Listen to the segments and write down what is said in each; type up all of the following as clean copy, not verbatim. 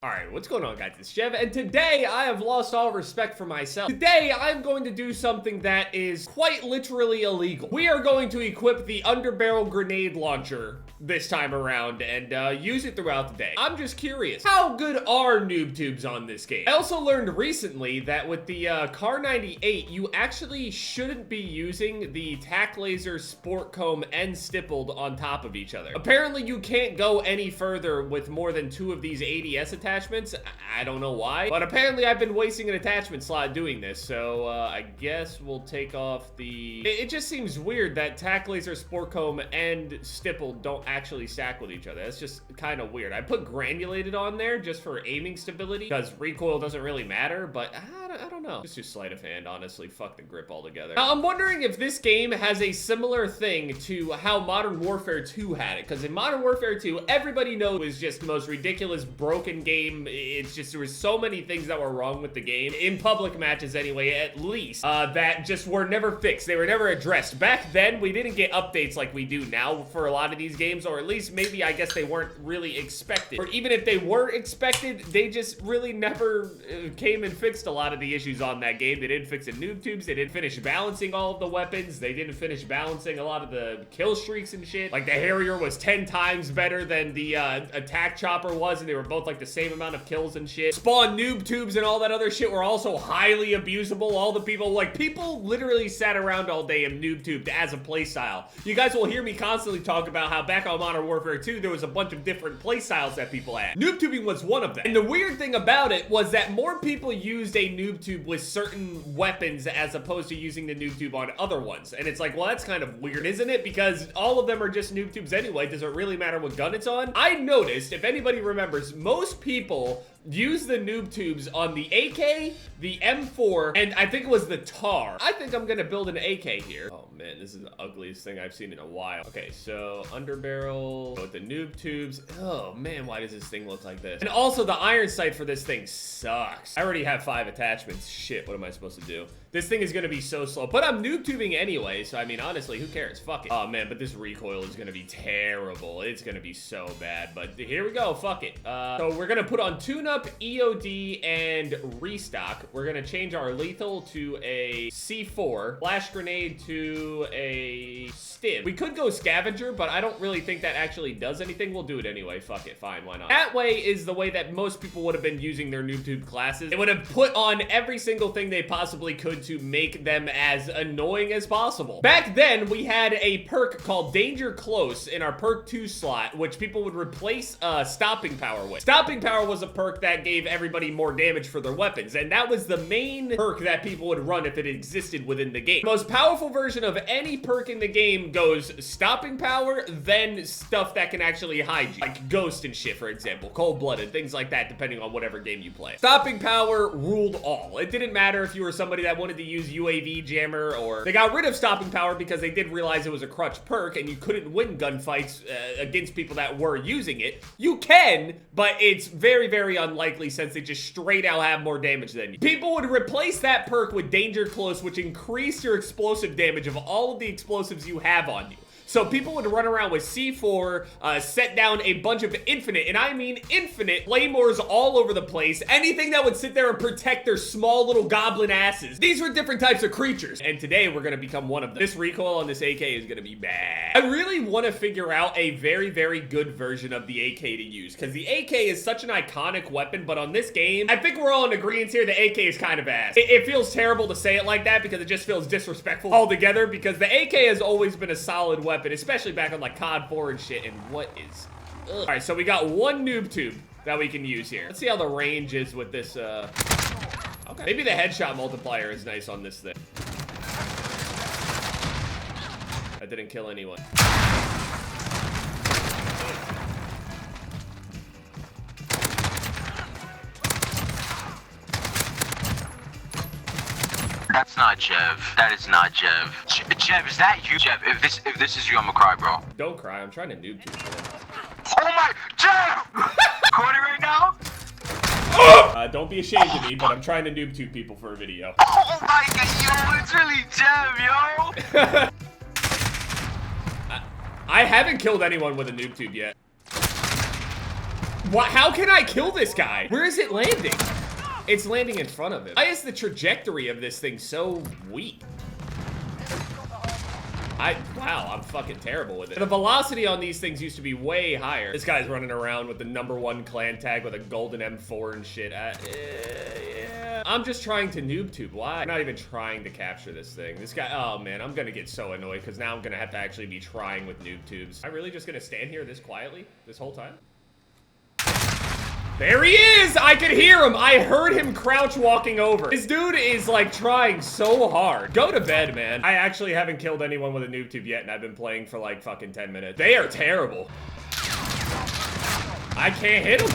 Alright, what's going on, guys? It's Jev, and today I have lost all respect for myself. Today, I'm going to do something that is quite literally illegal. We are going to equip the Underbarrel grenade launcher this time around and use it throughout the day. I'm just curious, how good are noob tubes on this game? I also learned recently that with the Kar 98, you actually shouldn't be using the tack laser, sport comb, and stippled on top of each other. Apparently, you can't go any further with more than 2 of these ADS attachments. I don't know why, but apparently I've been wasting an attachment slot doing this, so I guess we'll take off the... It just seems weird that tack laser, sport comb, and stippled don't actually stack with each other. That's just kind of weird. I put granulated on there just for aiming stability because recoil doesn't really matter, but I don't know. It's just sleight of hand, honestly. Fuck the grip altogether. Now, I'm wondering if this game has a similar thing to how Modern Warfare 2 had it, because in Modern Warfare 2, everybody knows it was just the most ridiculous, broken game. It's just, there was so many things that were wrong with the game, in public matches anyway, at least, that just were never fixed. They were never addressed. Back then, we didn't get updates like we do now for a lot of these games, or at least maybe I guess they weren't really expected. Or even if they were expected, they just really never came and fixed a lot of the issues on that game. They didn't fix the noob tubes. They didn't finish balancing all of the weapons. They didn't finish balancing a lot of the kill streaks and shit. Like the Harrier was 10 times better than the attack chopper was, and they were both like the same amount of kills and shit. Spawn noob tubes and all that other shit were also highly abusable. All the people, like, people literally sat around all day and noob tubed as a playstyle. You guys will hear me constantly talk about how back on Modern Warfare 2, there was a bunch of different playstyles that people had. Noob tubing was one of them. And the weird thing about it was that more people used a noob tube with certain weapons as opposed to using the noob tube on other ones. And it's like, well, that's kind of weird, isn't it? Because all of them are just noob tubes anyway. Does it really matter what gun it's on? I noticed, if anybody remembers, most people use the noob tubes on the AK, the M4, and I think it was the TAR. I think I'm gonna build an AK here. Oh man, this is the ugliest thing I've seen in a while. Okay, so Underbarrel with the noob tubes. Oh man, why does this thing look like this? And also the iron sight for this thing sucks. I already have 5 attachments. Shit, what am I supposed to do? This thing is gonna be so slow, but I'm noob tubing anyway, so I mean, honestly, who cares? Fuck it. Oh man, but this recoil is gonna be terrible. It's gonna be so bad, but here we go, fuck it. So we're gonna put on tune-up, EOD, and restock. We're gonna change our lethal to a C4, flash grenade to a stim. We could go scavenger, but I don't really think that actually does anything. We'll do it anyway, fuck it, fine, why not? That way is the way that most people would have been using their noob tube classes. They would have put on every single thing they possibly could to make them as annoying as possible. Back then, we had a perk called Danger Close in our perk 2 slot, which people would replace stopping power with. Stopping power was a perk that gave everybody more damage for their weapons, and that was the main perk that people would run if it existed within the game. The most powerful version of any perk in the game goes stopping power, then stuff that can actually hide you, like Ghost and shit, for example, cold-blooded, things like that, depending on whatever game you play. Stopping power ruled all. It didn't matter if you were somebody that wanted to use UAV jammer, or they got rid of stopping power because they did realize it was a crutch perk and you couldn't win gunfights against people that were using it. You can, but it's very, very unlikely since they just straight out have more damage than you. People would replace that perk with Danger Close, which increased your explosive damage of all of the explosives you have on you. So people would run around with C4, set down a bunch of infinite, and I mean infinite, claymores all over the place. Anything that would sit there and protect their small little goblin asses. These were different types of creatures, and today we're gonna become one of them. This recoil on this AK is gonna be bad. I really want to figure out a very, very good version of the AK to use, because the AK is such an iconic weapon, but on this game, I think we're all in agreement here, the AK is kind of ass. It feels terrible to say it like that, because it just feels disrespectful altogether, because the AK has always been a solid weapon, especially back on like COD 4 and shit. And what is... Ugh. All right, so we got one noob tube that we can use here. Let's see how the range is with this. Okay. Maybe the headshot multiplier is nice on this thing. That didn't kill anyone. That's not Jev. That is not Jev. Jev, is that you? Jev, if this is you, I'ma cry, bro. Don't cry. I'm trying to noob tube. Oh my, Jev! Recording right now? Don't be ashamed of me, but I'm trying to noob tube people for a video. Oh my god, yo, it's really Jev, yo! I haven't killed anyone with a noob tube yet. What? How can I kill this guy? Where is it landing? It's landing in front of him. Why is the trajectory of this thing so weak? Wow, I'm fucking terrible with it. The velocity on these things used to be way higher. This guy's running around with the #1 clan tag with a golden M4 and shit. Yeah. I'm just trying to noob tube. Why? I'm not even trying to capture this thing. This guy, oh man, I'm gonna get so annoyed because now I'm gonna have to actually be trying with noob tubes. Am I really just gonna stand here this quietly this whole time? There he is! I could hear him! I heard him crouch walking over. This dude is like trying so hard. Go to bed, man. I actually haven't killed anyone with a noob tube yet, and I've been playing for like fucking 10 minutes. They are terrible. I can't hit him.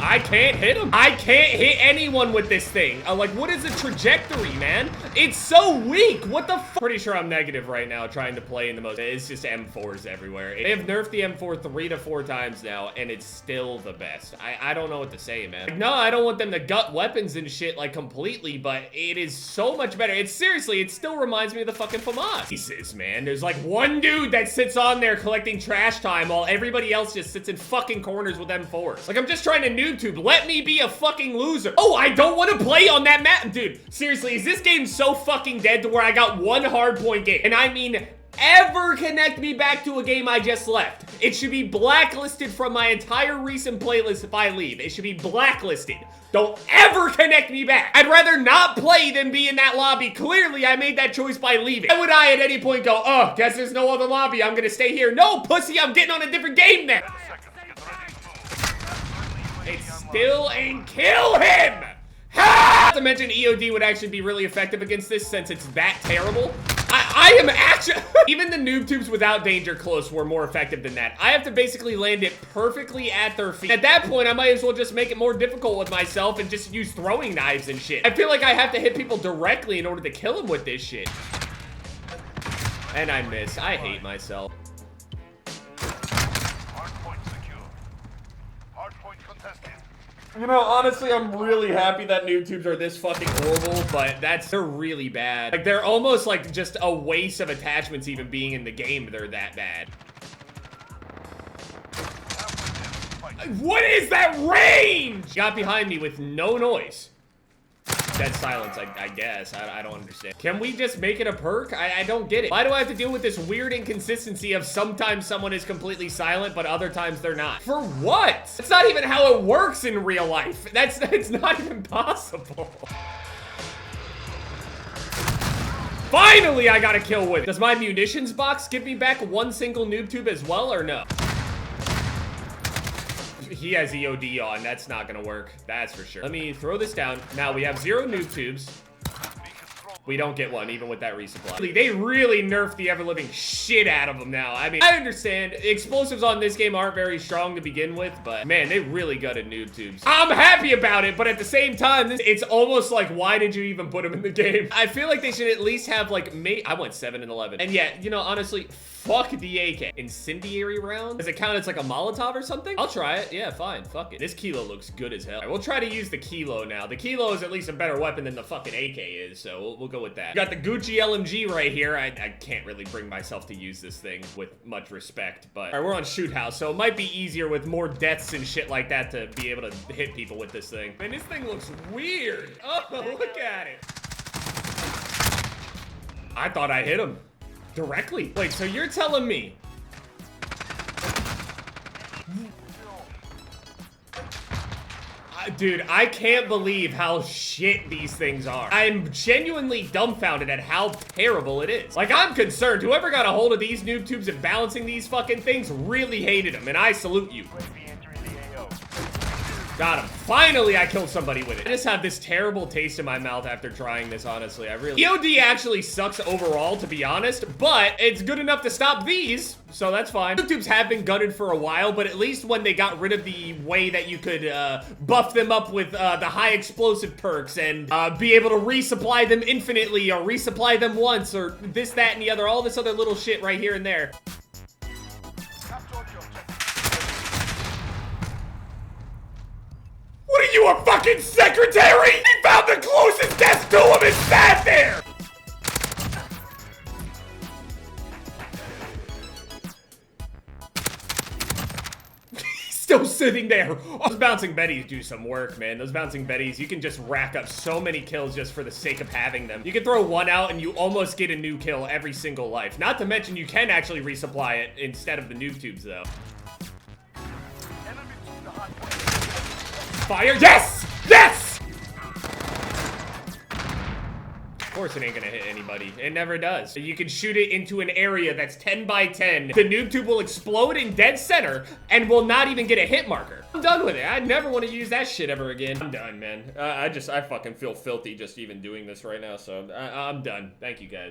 I can't hit him. I can't hit anyone with this thing. Like, what is the trajectory, man? It's so weak. What the fuck? Pretty sure I'm negative right now trying to play in the most. It's just M4s everywhere. They have nerfed the M4 3 to 4 times now, and it's still the best. I don't know what to say, man. Like, no, I don't want them to gut weapons and shit, like, completely, but it is so much better. It's seriously, it still reminds me of the fucking FAMAS. Jesus, man. There's like one dude that sits on there collecting trash time while everybody else just sits in fucking corners with M4s. Like, I'm just trying to noob tube. Let me be a fucking loser. Oh, I don't want to play on that map. Dude, seriously, is this game so fucking dead to where I got one hardpoint game? And I mean, ever connect me back to a game I just left. It should be blacklisted from my entire recent playlist if I leave. It should be blacklisted. Don't ever connect me back. I'd rather not play than be in that lobby. Clearly, I made that choice by leaving. Why would I at any point go, oh, guess there's no other lobby. I'm gonna stay here. No, pussy, I'm getting on a different game then. It's still and kill him! Ha! Not to mention EOD would actually be really effective against this since it's that terrible. I am actually, even the noob tubes without danger close were more effective than that. I have to basically land it perfectly at their feet. At that point, I might as well just make it more difficult with myself and just use throwing knives and shit. I feel like I have to hit people directly in order to kill them with this shit. And I miss. I hate myself. You know, honestly, I'm really happy that noob tubes are this fucking horrible, but they're really bad. Like, they're almost like just a waste of attachments even being in the game. They're that bad. What is that range? Got behind me with no noise. Dead silence, I guess. I don't understand. Can we just make it a perk? I don't get it. Why do I have to deal with this weird inconsistency of sometimes someone is completely silent, but other times they're not? For what? That's not even how it works in real life. It's not even possible. Finally, I got a kill with it. Does my munitions box give me back one single noob tube as well, or no? He has EOD on. That's not gonna work. That's for sure. Let me throw this down. Now we have 0 noob tubes. We don't get one, even with that resupply. They really nerfed the ever-living shit out of them now. I mean, I understand explosives on this game aren't very strong to begin with, but man, they really gutted noob tubes. I'm happy about it, but at the same time, it's almost like, why did you even put them in the game? I feel like they should at least have like, I went 7 and 11. And yeah, you know, honestly, fuck the AK. Incendiary round? Does it count as like a Molotov or something? I'll try it. Yeah, fine. Fuck it. This Kilo looks good as hell. All right, we'll try to use the Kilo now. The Kilo is at least a better weapon than the fucking AK is, so we'll go with that. Got the Gucci LMG right here. I can't really bring myself to use this thing with much respect, but all right, we're on shoot house, so it might be easier with more deaths and shit like that to be able to hit people with this thing. Man, this thing looks weird. Oh, look at it. I thought I hit him directly. Wait, so you're telling me dude, I can't believe how shit these things are. I'm genuinely dumbfounded at how terrible it is. Like, I'm concerned. Whoever got a hold of these noob tubes and balancing these fucking things really hated them, and I salute you. Got him. Finally, I killed somebody with it. I just have this terrible taste in my mouth after trying this, honestly. EOD actually sucks overall, to be honest, but it's good enough to stop these, so that's fine. Noob tubes have been gutted for a while, but at least when they got rid of the way that you could buff them up with the high explosive perks and be able to resupply them infinitely or resupply them once or this, that, and the other, all this other little shit right here and there. What are you, a fucking secretary? He found the closest desk to him and sat there! He's still just sitting there. Those bouncing Bettys do some work, man. Those bouncing Bettys, you can just rack up so many kills just for the sake of having them. You can throw one out and you almost get a new kill every single life. Not to mention you can actually resupply it instead of the noob tubes, though. Fire, yes! Yes! Of course it ain't gonna hit anybody. It never does. You can shoot it into an area that's 10 by 10. The noob tube will explode in dead center and will not even get a hit marker. I'm done with it. I never want to use that shit ever again. I'm done, man. I fucking feel filthy just even doing this right now, so I'm done. Thank you, guys.